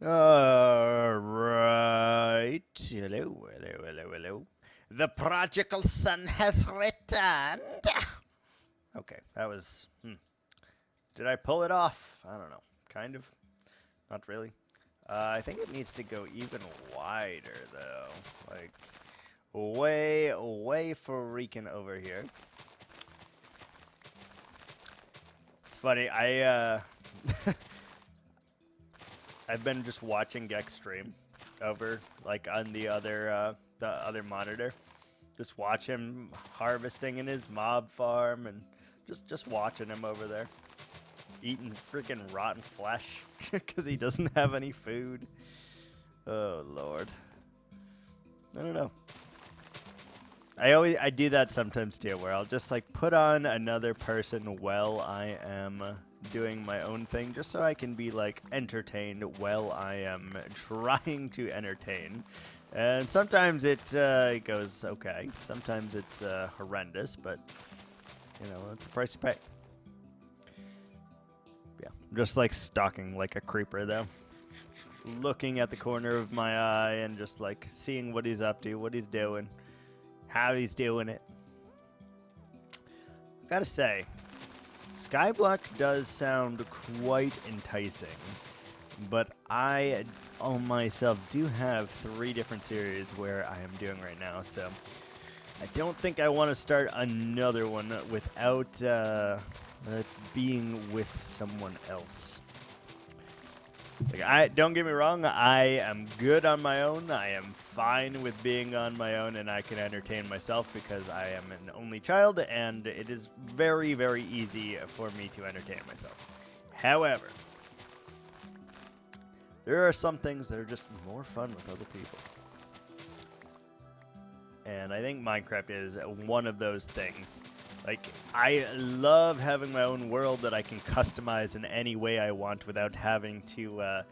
Alright. Hello, hello, hello, hello. The prodigal son has returned. Okay, that was. Did I pull it off? I don't know. Kind of. Not really. I think it needs to go even wider, though. Like, way, way freaking over here. It's funny, I've been just watching Gex stream over, like, on the other monitor. Just watch him harvesting in his mob farm and just watching him over there. Eating freaking rotten flesh because he doesn't have any food. Oh, Lord. I don't know. I do that sometimes too, where I'll just like put on another person while I am doing my own thing, just so I can be like entertained while I am trying to entertain. And sometimes it goes okay. Sometimes it's horrendous, but you know that's the price you pay. Yeah, I'm just like stalking like a creeper though, looking at the corner of my eye and just like seeing what he's up to, what he's doing, how he's doing it. Gotta say, Skyblock does sound quite enticing, but I on myself do have 3 different series where I am doing right now, so I don't think I want to start another one without being with someone else. Like, don't get me wrong, I am good on my own. I am fine with being on my own, and I can entertain myself because I am an only child, and it is very, very easy for me to entertain myself. However, there are some things that are just more fun with other people. And I think Minecraft is one of those things. Like, I love having my own world that I can customize in any way I want without having to,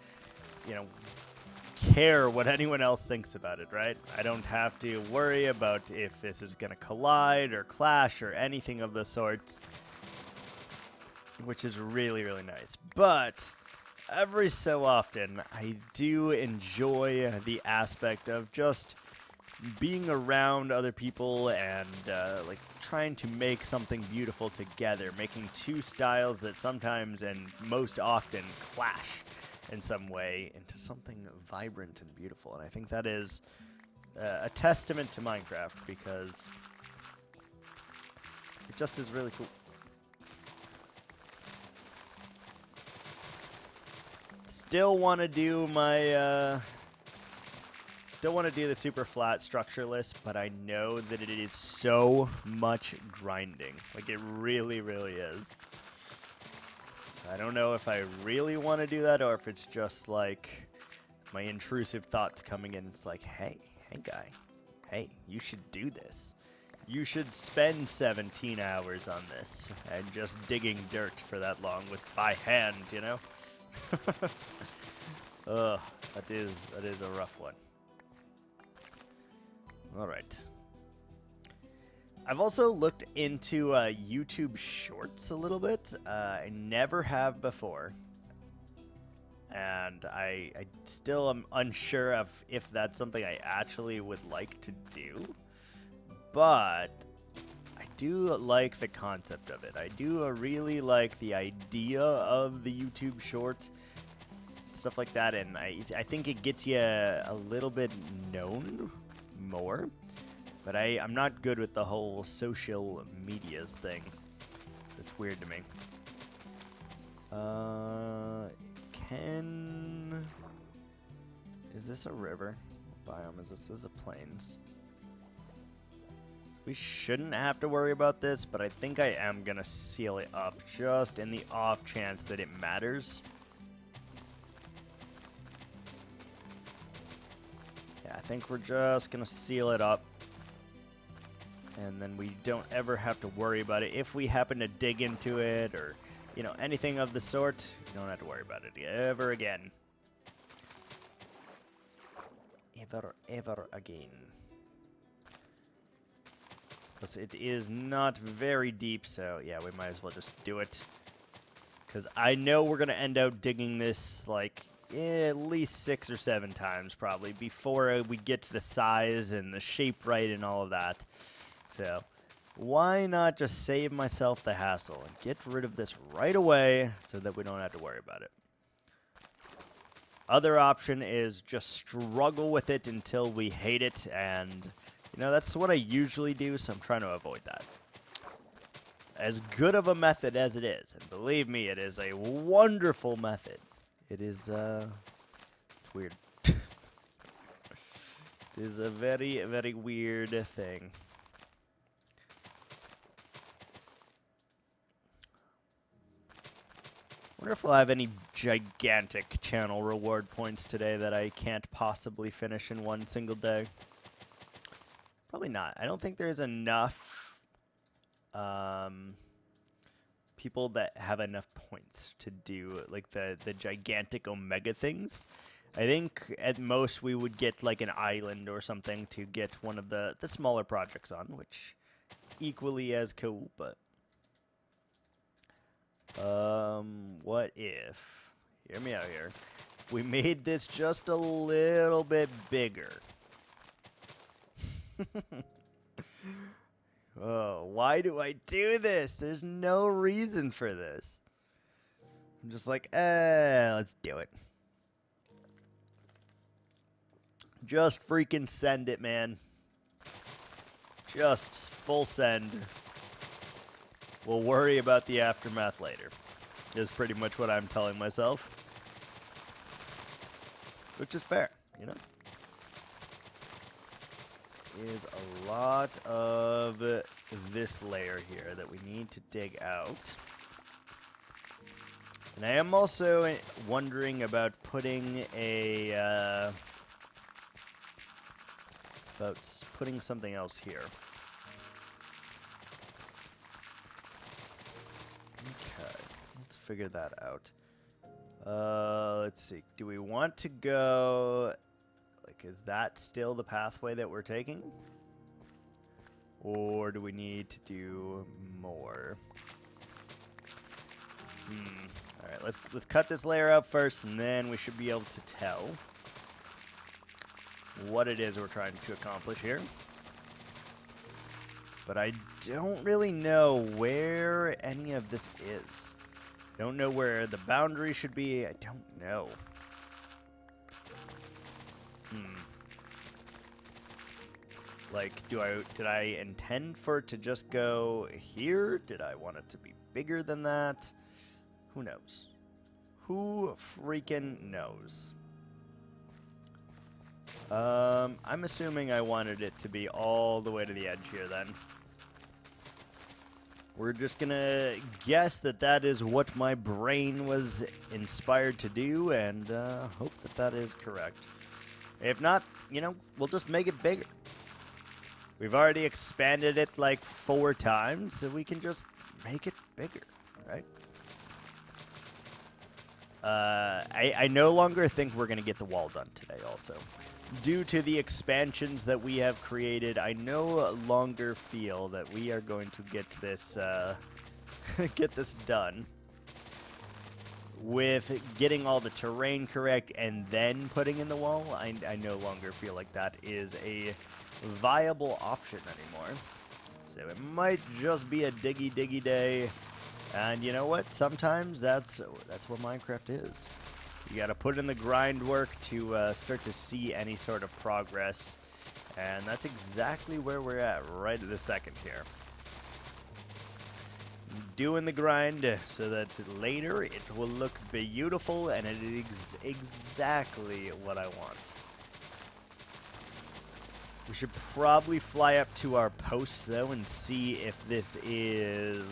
care what anyone else thinks about it, right? I don't have to worry about if this is going to collide or clash or anything of the sorts, which is really, really nice. But every so often, I do enjoy the aspect of just being around other people and like trying to make something beautiful together, making 2 styles that sometimes and most often clash in some way into something vibrant and beautiful. And I think that is a testament to Minecraft because it just is really cool. Still want to do my Still want to do the super flat structureless, but I know that it is so much grinding. Like, it really, really is. So I don't know if I really want to do that or if it's just, like, my intrusive thoughts coming in. It's like, hey guy, hey, you should do this. You should spend 17 hours on this and just digging dirt for that long by hand, you know? Ugh, that is a rough one. All right. I've also looked into YouTube Shorts a little bit. I never have before. And I still am unsure of if that's something I actually would like to do. But I do like the concept of it. I do really like the idea of the YouTube Shorts, stuff like that. And I think it gets you a little bit known more, but I'm not good with the whole social medias thing. It's weird to me. Is this a river? What biome is this? This is a plains. We shouldn't have to worry about this, but I think I am gonna seal it up just in the off chance that it matters. I think we're just going to seal it up. And then we don't ever have to worry about it. If we happen to dig into it or, you know, anything of the sort, you don't have to worry about it ever again. Ever again. Plus, it is not very deep, so yeah, we might as well just do it. Because I know we're going to end up digging this, like, at least 6 or 7 times probably before we get the size and the shape right and all of that. So why not just save myself the hassle and get rid of this right away so that we don't have to worry about it. Other option is just struggle with it until we hate it, and you know, that's what I usually do, so I'm trying to avoid that. As good of a method as it is, and believe me, it is a wonderful method. It is, it's weird. It is a very, very weird thing. Wonder if we'll have any gigantic channel reward points today that I can't possibly finish in one single day. Probably not. I don't think there's enough people that have enough points to do like the gigantic omega things. I think at most we would get like an island or something to get one of the smaller projects on, which equally as cool, but what if, hear me out here, we made this just a little bit bigger? Oh, why do I do this? There's no reason for this. I'm just like, let's do it. Just freaking send it, man. Just full send. We'll worry about the aftermath later, is pretty much what I'm telling myself. Which is fair, you know? Is a lot of this layer here that we need to dig out. And I am also wondering about putting a something else here. Okay, let's figure that out. Let's see. Do we want to go... Like, is that still the pathway that we're taking? Or do we need to do more? Alright, let's cut this layer up first, and then we should be able to tell what it is we're trying to accomplish here. But I don't really know where any of this is. I don't know where the boundary should be. I don't know. Like, did I intend for it to just go here? Did I want it to be bigger than that? Who knows? Who freaking knows? I'm assuming I wanted it to be all the way to the edge here then. We're just gonna guess that that is what my brain was inspired to do, and hope that that is correct. If not, you know, we'll just make it bigger. We've already expanded it like 4 times, so we can just make it bigger, right? I no longer think we're going to get the wall done today also. Due to the expansions that we have created, I no longer feel that we are going to get this, get this done. With getting all the terrain correct and then putting in the wall, I no longer feel like that is a viable option anymore. So it might just be a diggy day, and you know what? Sometimes that's what Minecraft is. You got to put in the grind work to start to see any sort of progress, and that's exactly where we're at right at the second here. Doing the grind so that later it will look beautiful, and it is exactly what I want. We should probably fly up to our post, though, and see if this is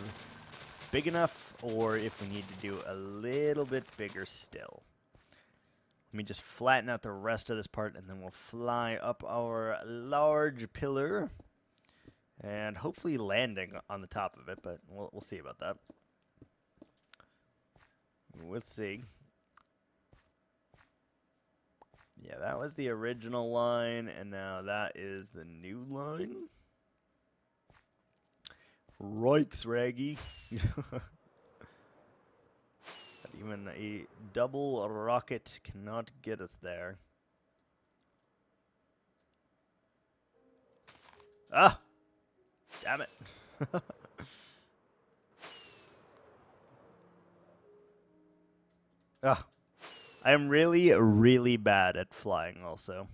big enough or if we need to do a little bit bigger still. Let me just flatten out the rest of this part, and then we'll fly up our large pillar and hopefully landing on the top of it, but we'll see about that. We'll see. Yeah, that was the original line, and now that is the new line. Rikes, Raggy. How do you Even a double rocket cannot get us there. Ah! Damn it. Ah. I'm really, really bad at flying also.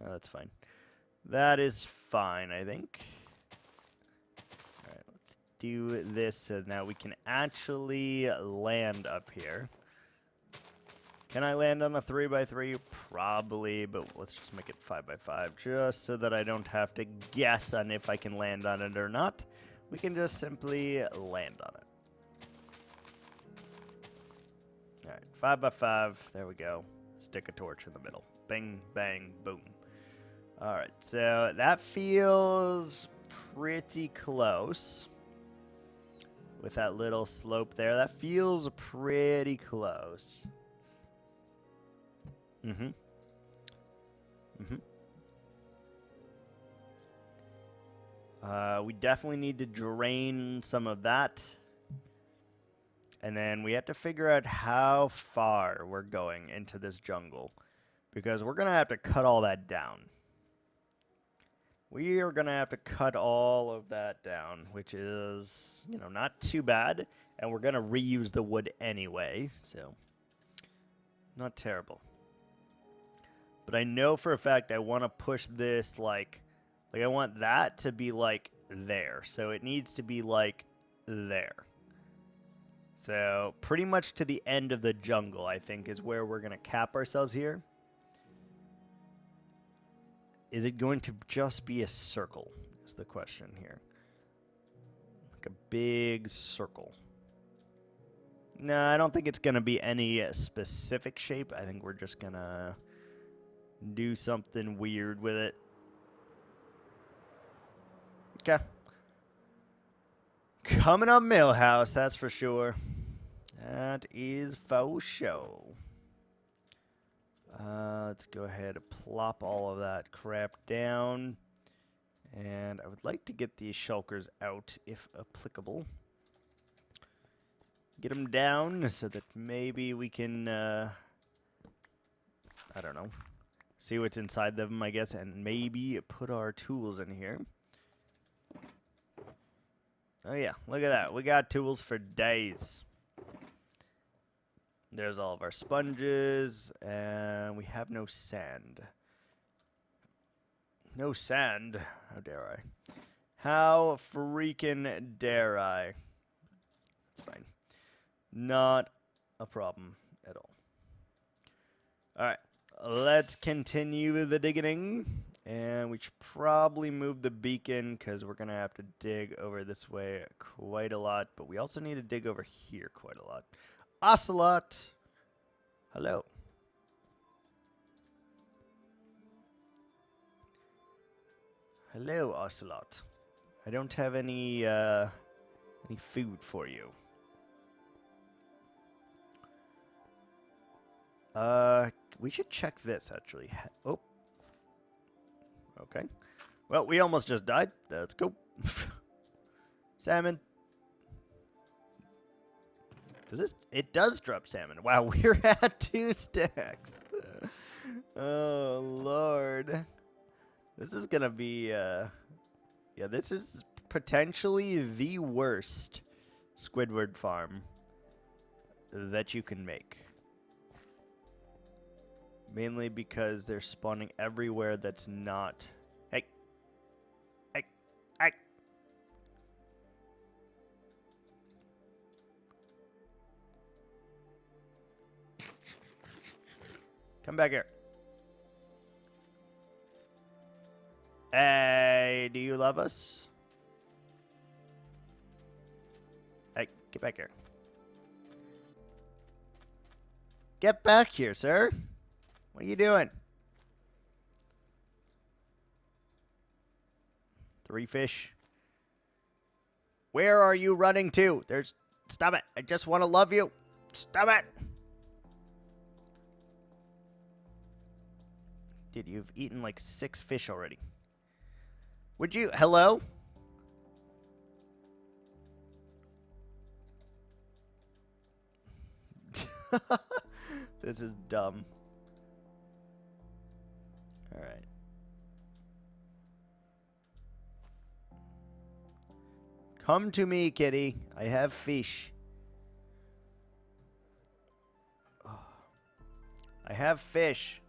Oh, that's fine. That is fine, I think. Alright, let's do this so now we can actually land up here. Can I land on a 3x3? Probably, but let's just make it 5x5 just so that I don't have to guess on if I can land on it or not. We can just simply land on it. Alright, 5x5. There we go. Stick a torch in the middle. Bing, bang, boom. Alright, so that feels pretty close. With that little slope there, that feels pretty close. Mm-hmm. Mm-hmm. We definitely need to drain some of that. And then we have to figure out how far we're going into this jungle. Because we're going to have to cut all that down. We are going to have to cut all of that down, which is, you know, not too bad. And we're going to reuse the wood anyway, so not terrible. But I know for a fact I want to push this like I want that to be like there. So it needs to be like there. So pretty much to the end of the jungle, I think, is where we're going to cap ourselves here. Is it going to just be a circle is the question here. Like a big circle. No, I don't think it's going to be any specific shape. I think we're just going to do something weird with it. Okay. Coming up Millhouse, that's for sure. That is for sure. Let's go ahead and plop all of that crap down. And I would like to get these shulkers out, if applicable. Get them down so that maybe we can, I don't know, see what's inside them, I guess, and maybe put our tools in here. Oh yeah, look at that. We got tools for days. There's all of our sponges, and we have no sand. No sand? How dare I? How freaking dare I? It's fine. Not a problem at all. Alright, let's continue the digging. And we should probably move the beacon because we're going to have to dig over this way quite a lot. But we also need to dig over here quite a lot. Ocelot! Hello. Hello, Ocelot. I don't have any food for you. We should check this, actually. Oh. Okay. Well, we almost just died. Let's go. Salmon. Does this? It does drop salmon. Wow, we're at 2 stacks. Oh, Lord. This is going to be, yeah, this is potentially the worst Squidward farm that you can make. Mainly because they're spawning everywhere that's not... Hey! Hey! Hey! Come back here. Hey, do you love us? Hey, get back here. Get back here, sir. What are you doing? 3 fish. Where are you running to? There's... Stop it. I just want to love you. Stop it. Dude, you've eaten like 6 fish already. Would you... Hello? This is dumb. Alright. Come to me, kitty. I have fish. Oh. I have fish.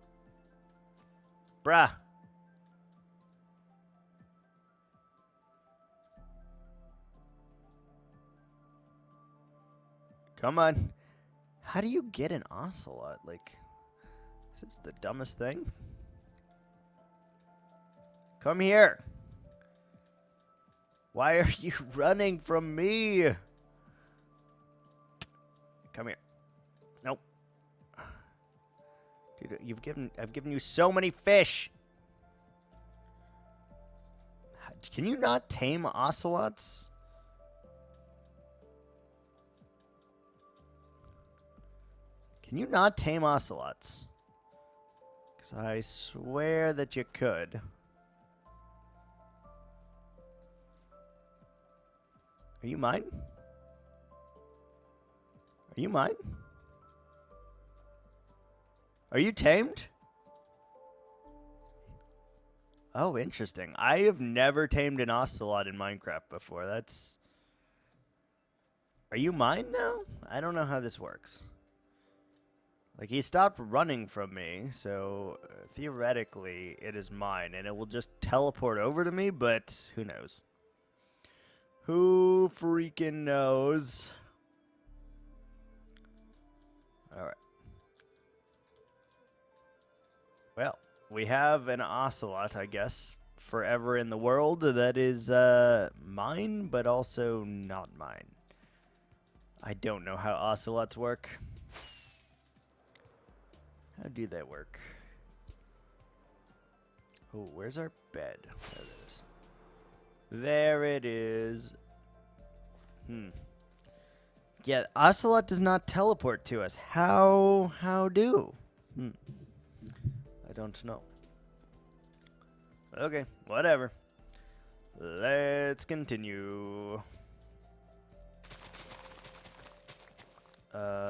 Bruh. Come on. How do you get an ocelot? Like, this is the dumbest thing. Come here. Why are you running from me? Come here. Nope. Dude, I've given you so many fish. Can you not tame ocelots? Can you not tame ocelots? Because I swear that you could. Are you mine? Are you mine? Are you tamed? Oh, interesting. I have never tamed an ocelot in Minecraft before. That's... Are you mine now? I don't know how this works. Like, he stopped running from me, so theoretically it is mine, and it will just teleport over to me, but who knows? Who freaking knows? Alright. Well, we have an ocelot, I guess, forever in the world that is mine, but also not mine. I don't know how ocelots work. How do they work? Oh, where's our bed? There it is. There it is. Yeah, ocelot does not teleport to us. How do? I don't know. Okay, whatever. Let's continue.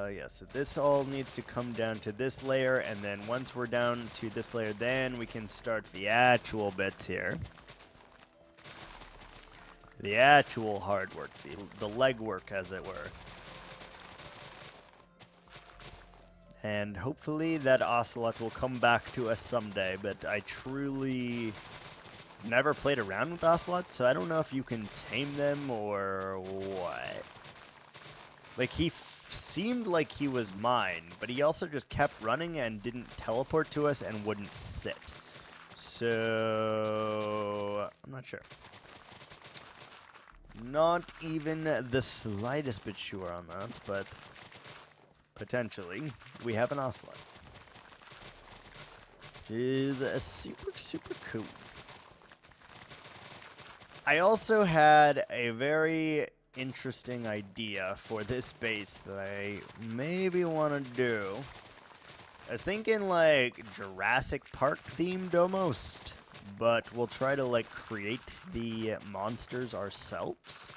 Yeah, so this all needs to come down to this layer, and then once we're down to this layer, then we can start the actual bits here. The actual hard work, the leg work, as it were. And hopefully that ocelot will come back to us someday, but I truly never played around with ocelots, so I don't know if you can tame them or what. Like, he seemed like he was mine, but he also just kept running and didn't teleport to us and wouldn't sit. So, I'm not sure. Not even the slightest bit sure on that, but potentially we have an ocelot. Which is super cool. I also had a very interesting idea for this base that I maybe want to do. I was thinking like Jurassic Park themed almost, but we'll try to like create the monsters ourselves.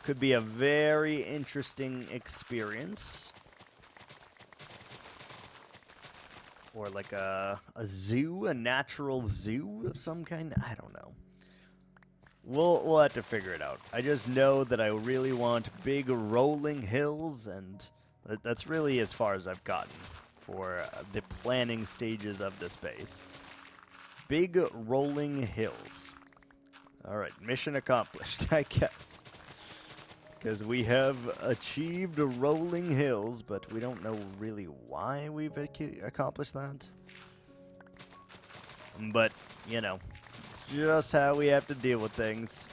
Could be a very interesting experience. Or like a zoo, a natural zoo of some kind. I don't know. We'll have to figure it out. I just know that I really want big rolling hills, and that's really as far as I've gotten for the planning stages of this base. Big rolling hills. Alright, mission accomplished, I guess. Because we have achieved rolling hills, but we don't know really why we've accomplished that. But, you know, it's just how we have to deal with things.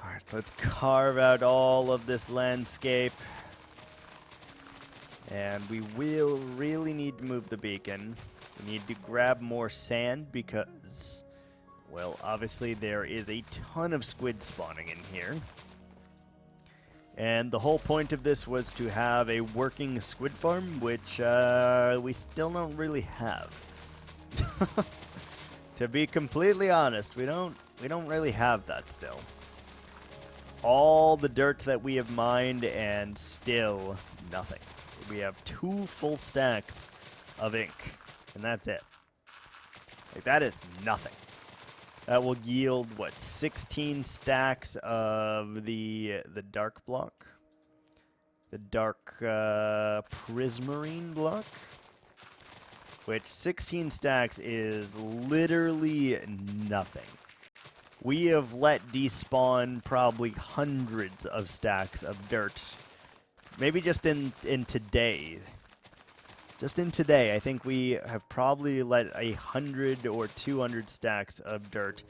Alright, let's carve out all of this landscape. And we will really need to move the beacon. We need to grab more sand because, well, obviously there is a ton of squid spawning in here. And the whole point of this was to have a working squid farm, which we still don't really have. To be completely honest, we don't really have that still. all the dirt that we have mined, and still nothing. We have 2 full stacks of ink, and that's it. Like, that is nothing. That will yield, what, 16 stacks of the dark block? The dark prismarine block? Which 16 stacks is literally nothing. We have let despawn probably hundreds of stacks of dirt. Maybe just in today. Just in today, I think we have probably let 100 or 200 stacks of dirt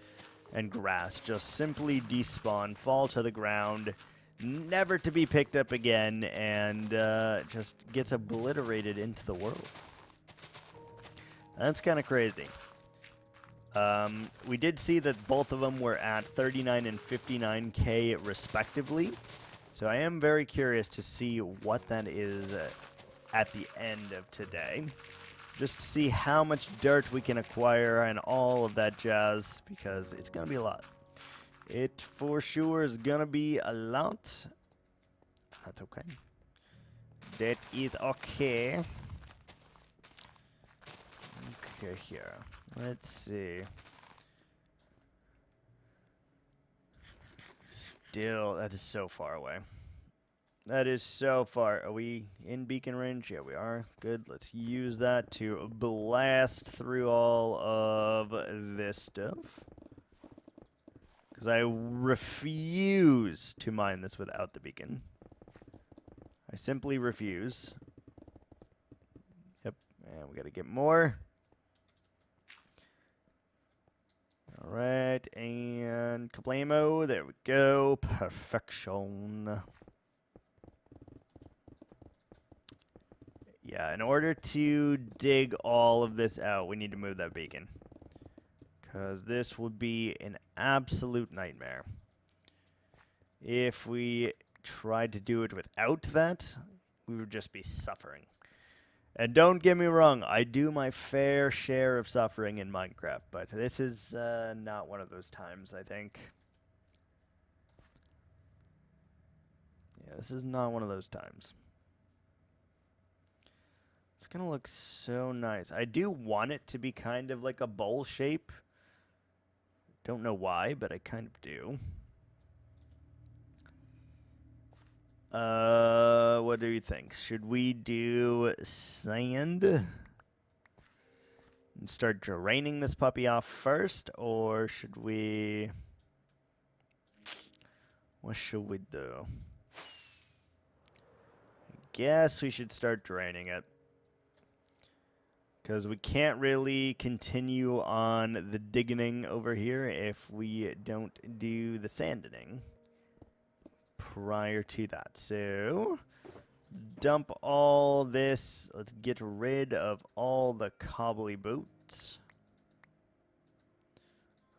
and grass just simply despawn, fall to the ground, never to be picked up again, and just gets obliterated into the world. That's kind of crazy. We did see that both of them were at 39 and 59k respectively, so I am very curious to see what that is at the end of today. Just to see how much dirt we can acquire and all of that jazz, because it's going to be a lot. It for sure is going to be a lot. That's okay. That is okay. Okay, here. Let's see. Still, that is so far away. That is so far. Are we in beacon range? Yeah, we are. Good. Let's use that to blast through all of this stuff. Because I refuse to mine this without the beacon. I simply refuse. Yep. And we got to get more. Alright, and kablamo, there we go, perfection. Yeah, in order to dig all of this out, we need to move that beacon. Because this would be an absolute nightmare. If we tried to do it without that, we would just be suffering. And don't get me wrong, I do my fair share of suffering in Minecraft, but this is not one of those times, I think. Yeah, this is not one of those times. It's going to look so nice. I do want it to be kind of like a bowl shape. Don't know why, but I kind of do. What do you think? Should we do sand and start draining this puppy off first, or should we... What should we do? I guess we should start draining it. Because we can't really continue on the digging over here if we don't do the sanding prior to that. So, dump all this. Let's get rid of all the cobbly boots.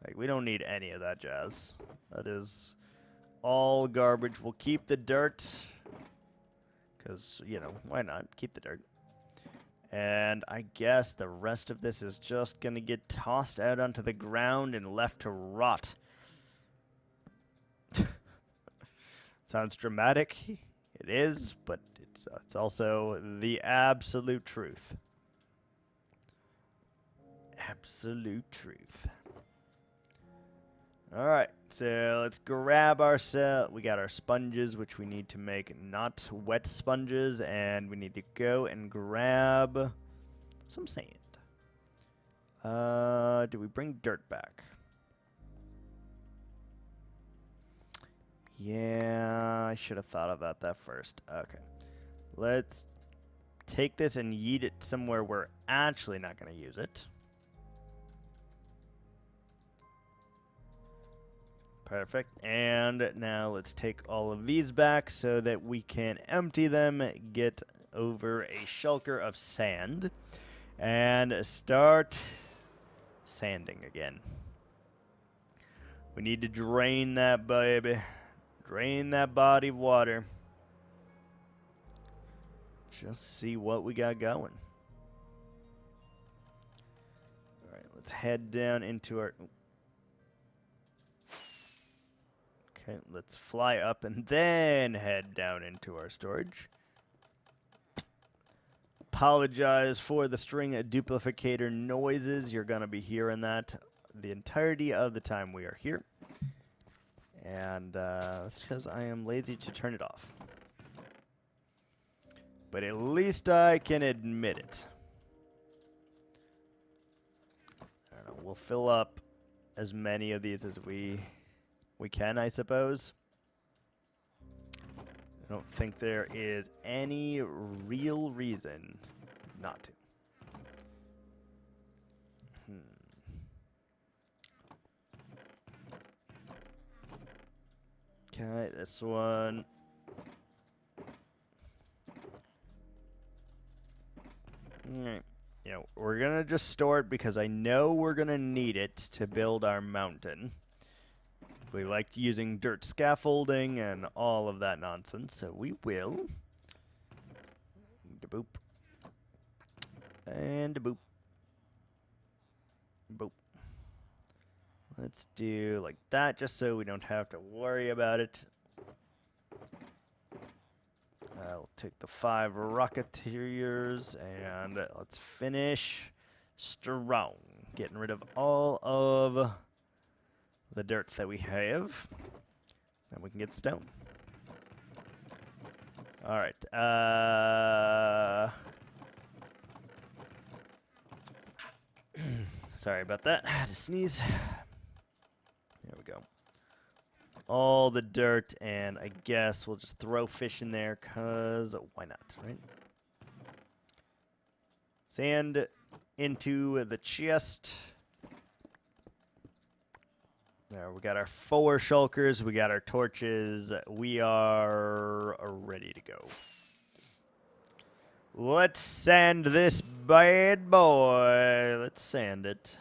Like, we don't need any of that jazz. That is all garbage. We'll keep the dirt. Because, you know, why not? Keep the dirt. And I guess the rest of this is just going to get tossed out onto the ground and left to rot. Sounds dramatic. It is, but it's also the absolute truth. Absolute truth. Alright, so let's grab ourselves. We got our sponges, which we need to make not wet sponges, and we need to go and grab some sand. Do we bring dirt back? Yeah, I should have thought about that first. Okay. Let's take this and yeet it somewhere we're actually not going to use it. Perfect. And now let's take all of these back so that we can empty them, get over a shulker of sand, and start sanding again. We need to drain that baby. Drain that body of water. Just see what we got going. Alright, let's head down into our... Okay, let's fly up and then head down into our storage. Apologize for the string duplicator noises. You're going to be hearing that the entirety of the time we are here. And that's because I am lazy to turn it off. But at least I can admit it. I don't know, we'll fill up as many of these as we can, I suppose. I don't think there is any real reason not to. Okay, this one. Alright. You know, we're going to just store it because I know we're going to need it to build our mountain. We like using dirt scaffolding and all of that nonsense, so we will. Da-boop. And da-boop. Boop. Let's do like that, just so we don't have to worry about it. I'll take the 5 Rocketeers, and let's finish strong. Getting rid of all of the dirt that we have. Then we can get stone. Alright. Sorry about that. I had to sneeze. There we go. All the dirt, and I guess we'll just throw fish in there, because why not, right? Sand into the chest. There, we got our 4 shulkers, we got our torches, we are ready to go. Let's sand this bad boy. Let's sand it.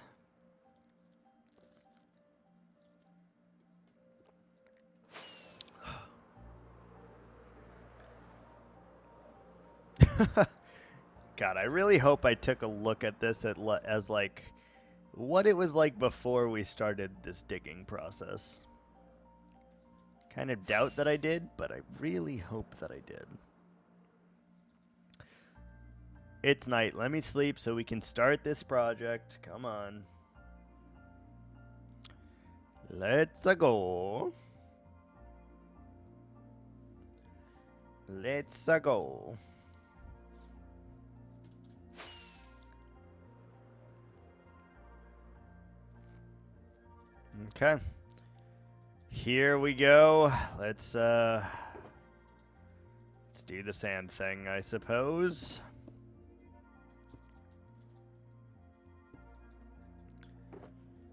God, I really hope I took a look at this as like what it was like before we started this digging process. Kind of doubt that I did, but I really hope that I did. It's night. Let me sleep so we can start this project. Come on. Let's go. Let's go. Okay. Here we go. Let's do the sand thing, I suppose.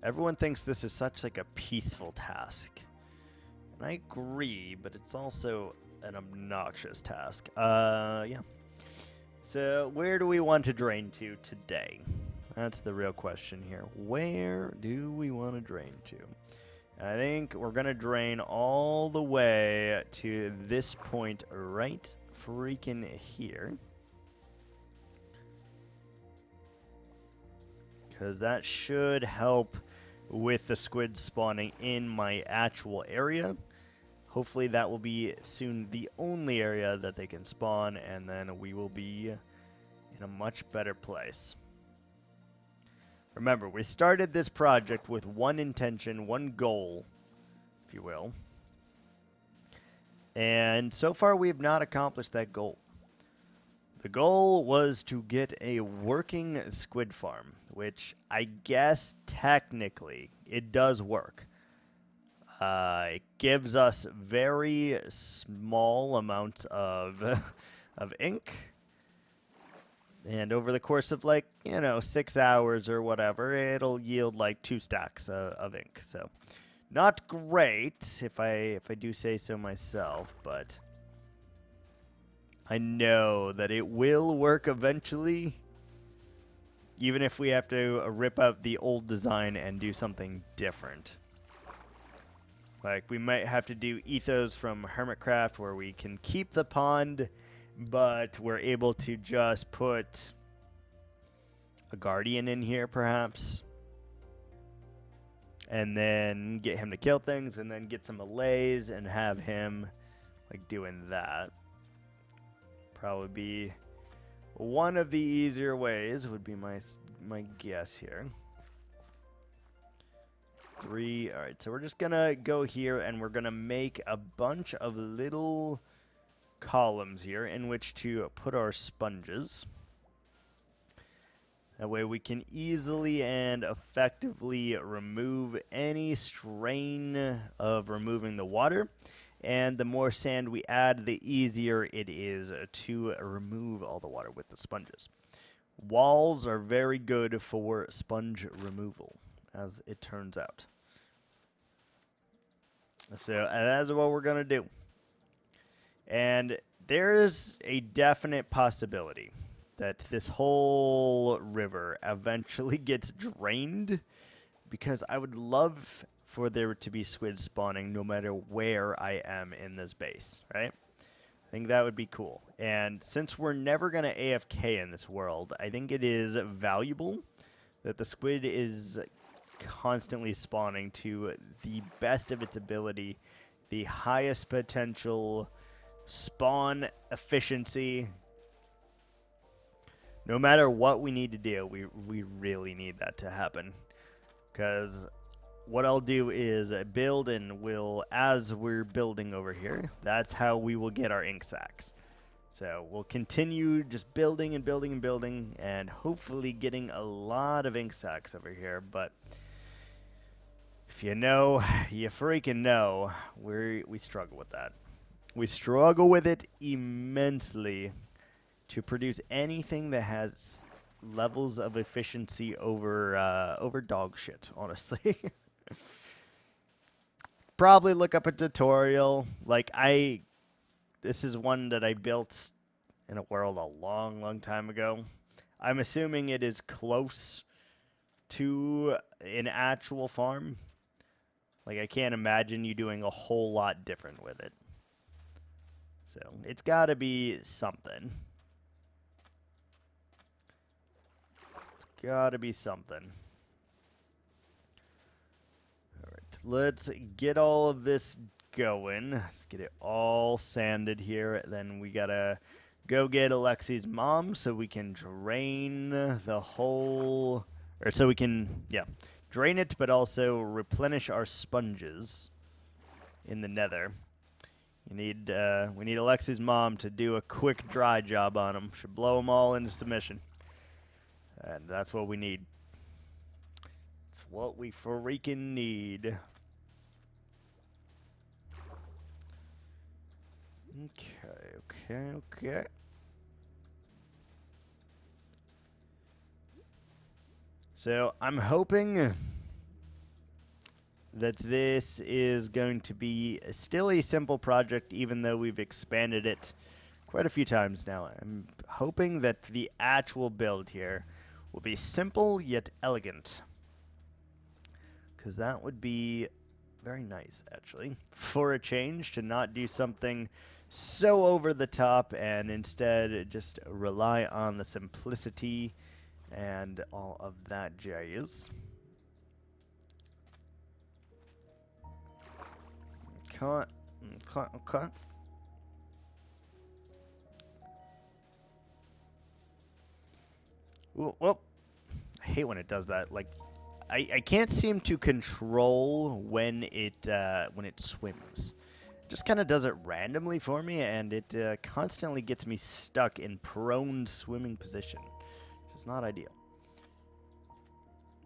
Everyone thinks this is such like a peaceful task. And I agree, but it's also an obnoxious task. Yeah. So where do we want to drain to today? That's the real question here. Where do we want to drain to? I think we're going to drain all the way to this point right freaking here. Because that should help with the squid spawning in my actual area. Hopefully that will be soon the only area that they can spawn, and then we will be in a much better place. Remember, we started this project with one intention, one goal, if you will. And so far we have not accomplished that goal. The goal was to get a working squid farm, which I guess technically it does work. It gives us very small amounts of of ink. And over the course of, like, 6 hours or whatever, it'll yield like 2 stacks of ink. So, not great, if I do say so myself, but I know that it will work eventually, even if we have to rip out the old design and do something different. Like, we might have to do ethos from Hermitcraft, where we can keep the pond, but we're able to just put a guardian in here, perhaps. and then get him to kill things, and then get some allays and have him like doing that. Probably be one of the easier ways, would be my guess here. 3. All right, so we're just gonna go here and we're gonna make a bunch of little columns here in which to put our sponges. That way we can easily and effectively remove any strain of removing the water. And the more sand we add, the easier it is to remove all the water with the sponges. Walls are very good for sponge removal, as it turns out. So that's what we're going to do. And there's a definite possibility that this whole river eventually gets drained, because I would love for there to be squid spawning no matter where I am in this base, right? I think that would be cool. And since we're never going to AFK in this world, I think it is valuable that the squid is constantly spawning to the best of its ability, the highest potential spawn efficiency. No matter what we need to do, we really need that to happen. Because what I'll do is build, and as we're building over here, that's how we will get our ink sacs. So we'll continue just building and building and building, and hopefully getting a lot of ink sacs over here. But if you know, you freaking know, we struggle with that. We struggle with it immensely to produce anything that has levels of efficiency over dog shit, honestly. Probably look up a tutorial. Like, this is one that I built in a world a long time ago. I'm assuming it is close to an actual farm. Like, I can't imagine you doing a whole lot different with it. So, it's gotta be something. It's gotta be something. Alright, let's get all of this going. Let's get it all sanded here. Then we gotta go get Alexi's mom so we can drain the whole... Or so we can, drain it, but also replenish our sponges in the nether. We need Alexi's mom to do a quick dry job on them. Should blow them all into submission. And that's what we need. It's what we freaking need. Okay. So I'm hoping that this is going to be still a simple project, even though we've expanded it quite a few times now. I'm hoping that the actual build here will be simple yet elegant, because that would be very nice, actually, for a change, to not do something so over the top and instead just rely on the simplicity and all of that jazz. Okay. Well, I hate when it does that. Like, I can't seem to control when it swims. It just kind of does it randomly for me, and it constantly gets me stuck in prone swimming position, which is not ideal.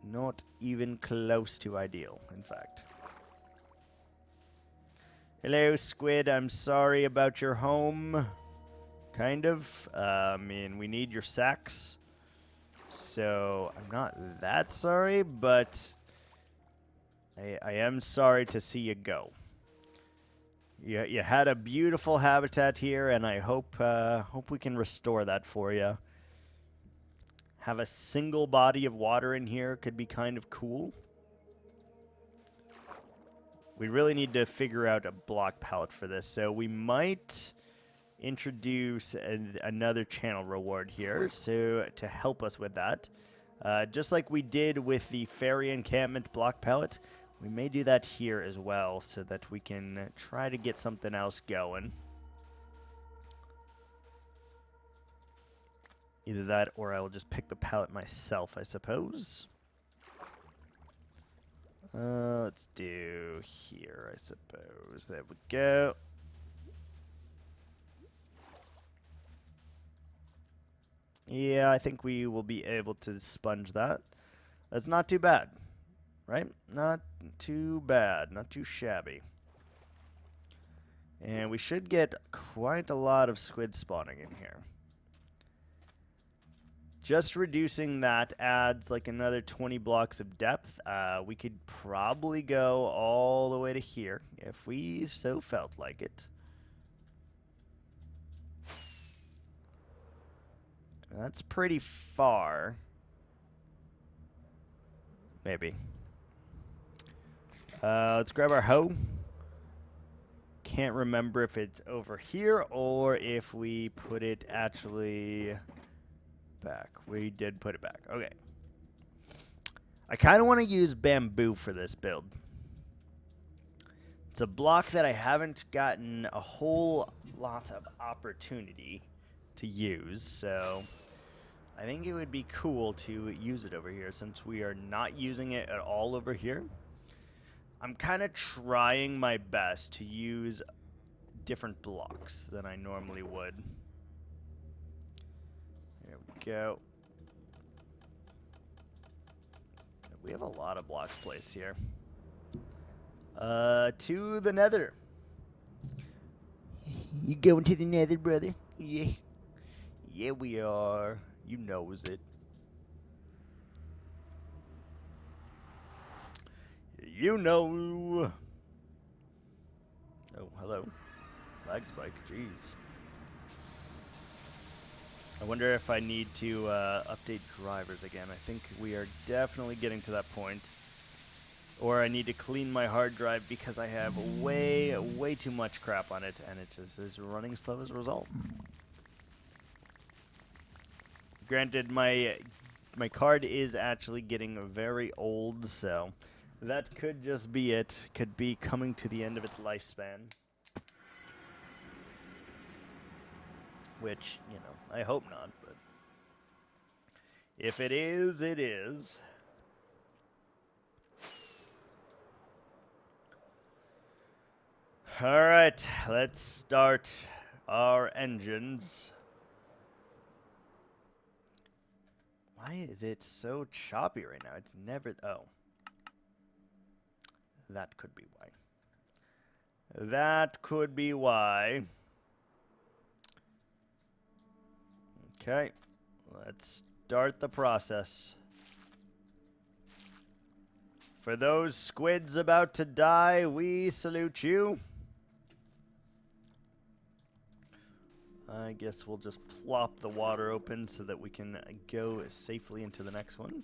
Not even close to ideal, in fact. Hello, Squid. I'm sorry about your home. Kind of. I mean, we need your sacks. So, I'm not that sorry, but I am sorry to see you go. You had a beautiful habitat here, and I hope we can restore that for you. Have a single body of water in here could be kind of cool. We really need to figure out a block palette for this, so we might introduce another channel reward here so to help us with that. Just like we did with the fairy encampment block palette, We may do that here as well so that we can try to get something else going. Either that or I will just pick the pallet myself, I suppose. Let's do here, I suppose. There we go. Yeah, I think we will be able to sponge that. That's not too bad, right? Not too bad, not too shabby. And we should get quite a lot of squid spawning in here. Just reducing that adds like another 20 blocks of depth. We could probably go all the way to here if we so felt like it. That's pretty far. Maybe. Let's grab our hoe. Can't remember if it's over here or if we put it actually back. We did put it back. Okay. I kind of want to use bamboo for this build. It's a block that I haven't gotten a whole lot of opportunity to use, so I think it would be cool to use it over here since we are not using it at all over here. I'm kind of trying my best to use different blocks than I normally would. There we go. We have a lot of blocks placed here. To the nether. You going to the nether, brother? Yeah. Yeah, we are. You knows it. You know. Oh, hello. Lag spike. Jeez. I wonder if I need to update drivers again. I think we are definitely getting to that point. Or I need to clean my hard drive because I have way too much crap on it, and it just is running slow as a result. Granted, my card is actually getting very old, so that could just be it. Could be coming to the end of its lifespan. Which, you know, I hope not, but if it is, it is. Alright, let's start our engines. Why is it so choppy right now? It's never... Oh. That could be why. That could be why. Okay, let's start the process. For those squids about to die, we salute you. I guess we'll just plop the water open so that we can go safely into the next one.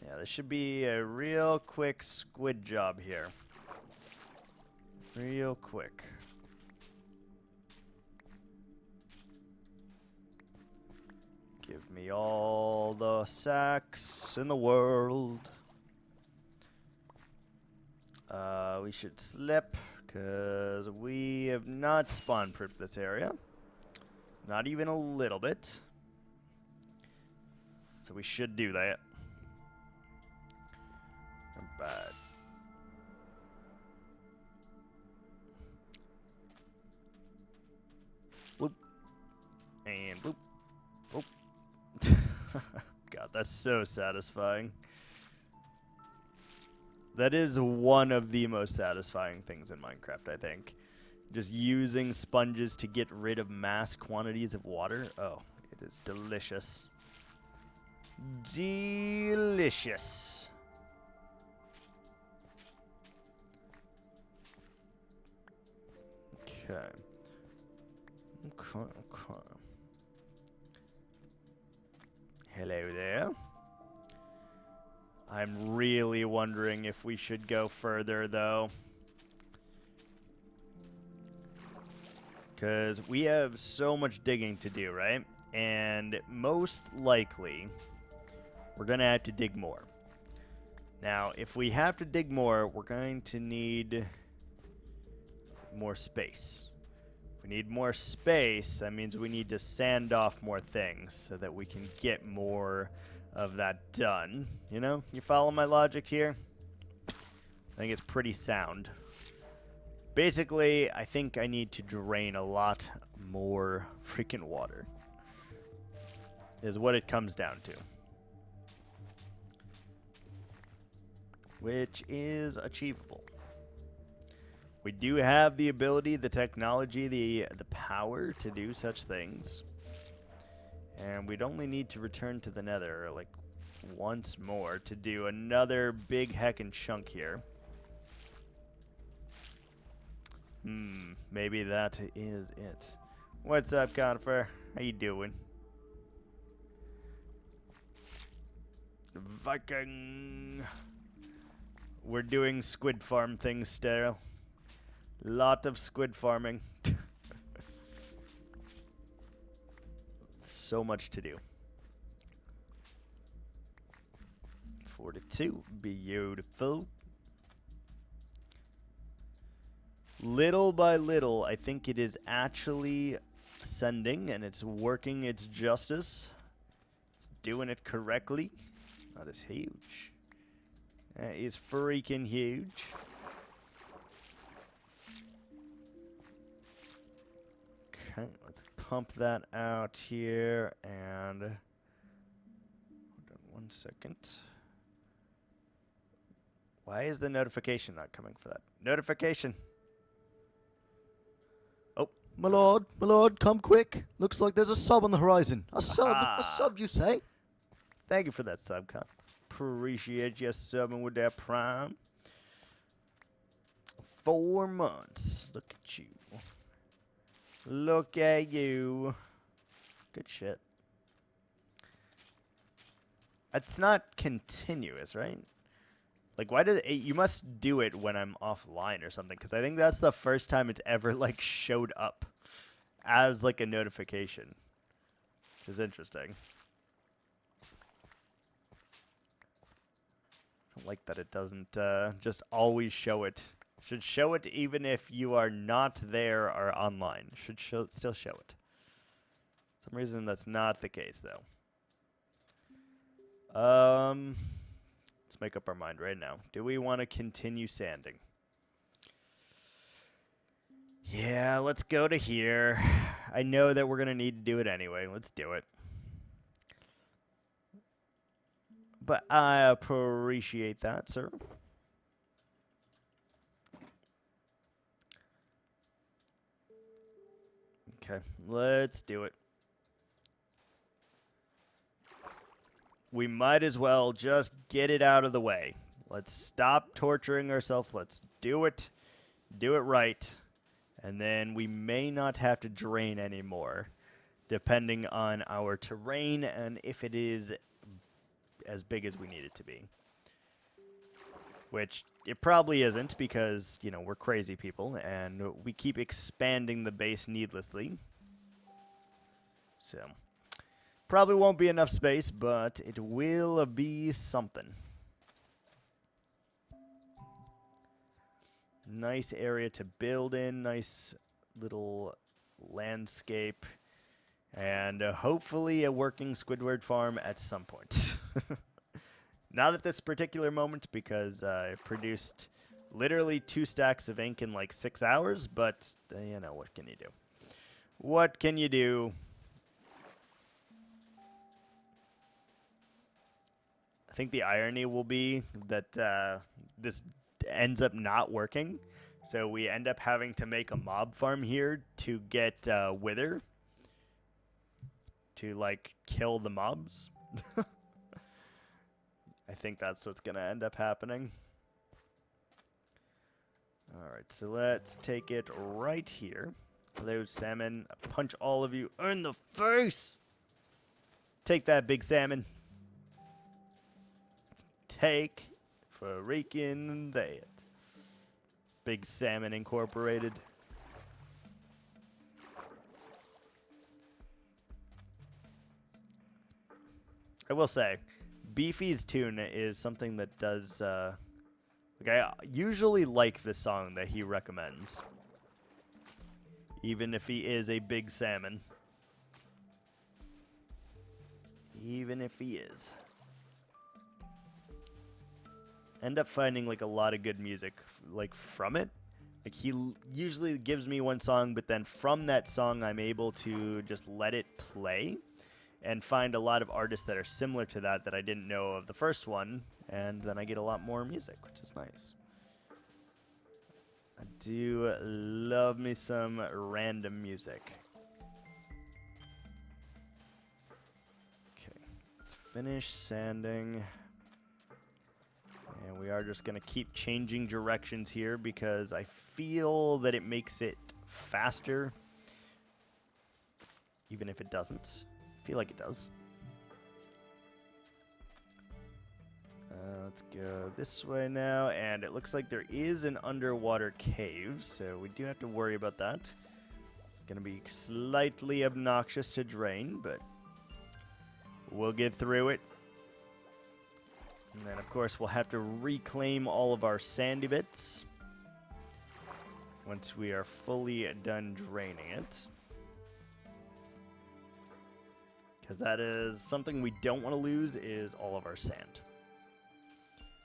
Yeah, this should be a real quick squid job here. Real quick. Give me all the sacks in the world. We should slip, because we have not spawn-proofed this area. Not even a little bit. So we should do that. Not bad. Bloop. And bloop. Bloop. God, that's so satisfying. That is one of the most satisfying things in Minecraft, I think. Just using sponges to get rid of mass quantities of water. Oh, it is delicious. Delicious. Okay. Okay. Hello there. I'm really wondering if we should go further, though. Because we have so much digging to do, right? And most likely, we're going to have to dig more. Now, if we have to dig more, we're going to need more space. If we need more space, that means we need to sand off more things so that we can get more of that done. You know? You follow my logic here? I think it's pretty sound. Basically, I think I need to drain a lot more freaking water. Is what it comes down to. Which is achievable. We do have the ability, the technology, the power to do such things. And we'd only need to return to the nether like once more to do another big heckin' chunk here. Maybe that is it. What's up, Conifer? How you doing? Viking. We're doing squid farm things still. Lot of squid farming. So much to do. 42. Beautiful. Little by little, I think it is actually ascending, and it's working its justice. It's doing it correctly. That is huge. That is freaking huge. Okay, let's pump that out here, and hold on 1 second. Why is the notification not coming for that? Notification! My lord, come quick. Looks like there's a sub on the horizon. A sub, you say? Thank you for that sub, Con. Appreciate you subbing with that Prime. 4 months. Look at you. Look at you. Good shit. It's not continuous, right? Like, why does it, you must do it when I'm offline or something, because I think that's the first time it's ever, like, showed up as, like, a notification. Which is interesting. I don't like that it doesn't just always show it. Should show it even if you are not there or online. Should still show it. For some reason that's not the case, though. Let's make up our mind right now. Do we want to continue sanding? Yeah, let's go to here. I know that we're going to need to do it anyway. Let's do it. But I appreciate that, sir. Okay, let's do it. We might as well just get it out of the way. Let's stop torturing ourselves. Let's do it. Do it right. And then we may not have to drain anymore, depending on our terrain and if it is as big as we need it to be. Which it probably isn't because, you know, we're crazy people and we keep expanding the base needlessly. So probably won't be enough space, but it will be something. Nice area to build in, nice little landscape, and hopefully a working Squidward farm at some point. Not at this particular moment because I produced literally 2 stacks of ink in like 6 hours, but you know, what can you do? What can you do? I think the irony will be that this ends up not working. So we end up having to make a mob farm here to get wither. To, like, kill the mobs. I think that's what's going to end up happening. Alright, so let's take it right here. Hello, salmon. I punch all of you in the face! Take that, big salmon. Take freaking that. Big Salmon Incorporated. I will say, Beefy's tune is something that does, like I usually like the song that he recommends. Even if he is a big salmon. Even if he is. End up finding like a lot of good music like from it. Like he usually gives me one song, but then from that song I'm able to just let it play and find a lot of artists that are similar to that I didn't know of the first one, and then I get a lot more music, which is nice. I do love me some random music. Okay, let's finish sanding. And we are just going to keep changing directions here because I feel that it makes it faster. Even if it doesn't. I feel like it does. Let's go this way now. And it looks like there is an underwater cave, so we do have to worry about that. Going to be slightly obnoxious to drain, but we'll get through it. And then, of course, we'll have to reclaim all of our sandy bits once we are fully done draining it. Because that is something we don't want to lose, is all of our sand.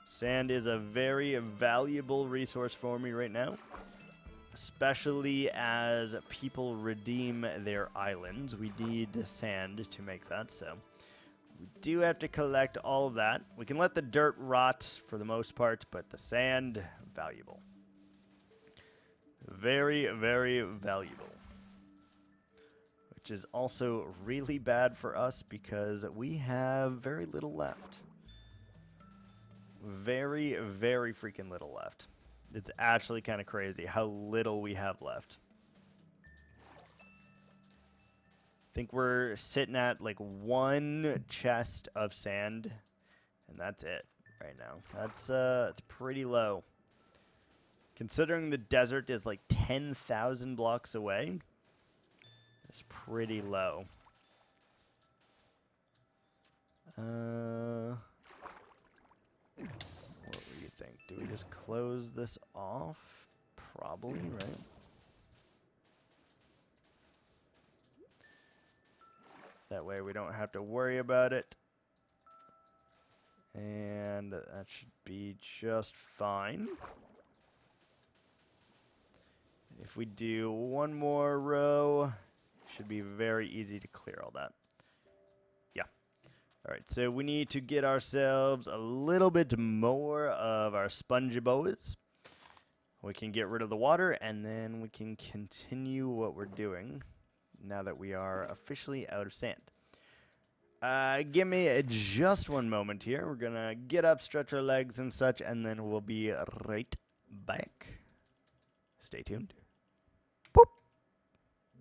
Sand is a very valuable resource for me right now, especially as people redeem their islands. We need sand to make that, so we do have to collect all of that. We can let the dirt rot for the most part, but the sand, valuable. Very, very valuable. Which is also really bad for us because we have very little left. Very, very freaking little left. It's actually kind of crazy how little we have left. I think we're sitting at like one chest of sand, and that's it right now. That's pretty low. Considering the desert is like 10,000 blocks away, it's pretty low. What do you think? Do we just close this off? Probably, right? That way we don't have to worry about it. And that should be just fine. If we do one more row, should be very easy to clear all that. Yeah. All right, so we need to get ourselves a little bit more of our spongy boas. We can get rid of the water, and then we can continue what we're doing now that we are officially out of sand. Give me just one moment here. We're going to get up, stretch our legs and such, and then we'll be right back. Stay tuned.